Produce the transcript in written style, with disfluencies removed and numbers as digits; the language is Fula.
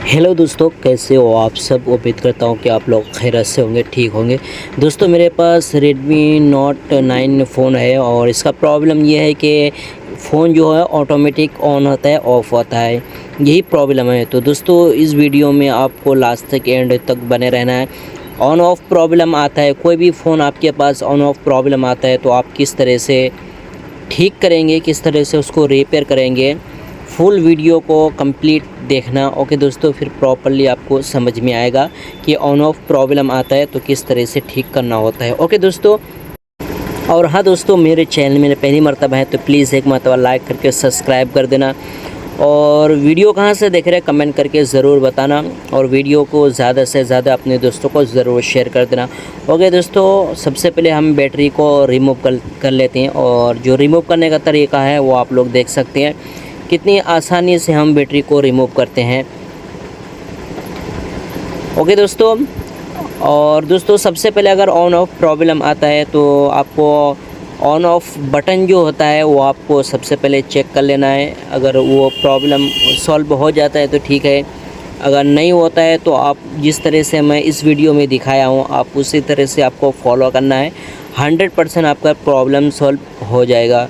हेलो दोस्तों, कैसे हो आप सब। उम्मीद करता हूँ कि आप लोग खैरियत से होंगे, ठीक होंगे। दोस्तों मेरे पास Redmi Note 9 फ़ोन है और इसका प्रॉब्लम ये है कि फ़ोन जो है ऑटोमेटिक ऑन होता है, ऑफ़ होता है, यही प्रॉब्लम है। तो दोस्तों इस वीडियो में आपको लास्ट तक एंड तक बने रहना है। ऑन ऑफ़ प्रॉब्लम आता है, कोई भी फ़ोन आपके पास ऑन ऑफ़ प्रॉब्लम आता है तो आप किस तरह से ठीक करेंगे, किस तरह से उसको रिपेयर करेंगे, फुल वीडियो को कंप्लीट देखना। ओके दोस्तों, फिर प्रॉपरली आपको समझ में आएगा कि ऑन ऑफ प्रॉब्लम आता है तो किस तरह से ठीक करना होता है। ओके दोस्तों, और हाँ दोस्तों, मेरे चैनल में पहली मर्तबा है तो प्लीज़ एक मरतबा लाइक करके सब्सक्राइब कर देना, और वीडियो कहाँ से देख रहे हैं कमेंट करके ज़रूर बताना, और वीडियो को ज़्यादा से ज़्यादा अपने दोस्तों को ज़रूर शेयर कर देना। ओके दोस्तों, सबसे पहले हम बैटरी को रिमूव कर लेते हैं, और जो रिमूव करने का तरीका है वो आप लोग देख सकते हैं कितनी आसानी से हम बैटरी को रिमूव करते हैं। ओके दोस्तों, और दोस्तों सबसे पहले अगर ऑन ऑफ प्रॉब्लम आता है तो आपको ऑन ऑफ बटन जो होता है वो आपको सबसे पहले चेक कर लेना है। अगर वो प्रॉब्लम सॉल्व हो जाता है तो ठीक है, अगर नहीं होता है तो आप जिस तरह से मैं इस वीडियो में दिखाया हूँ आप उसी तरह से आपको फॉलो करना है। 100% आपका प्रॉब्लम सॉल्व हो जाएगा।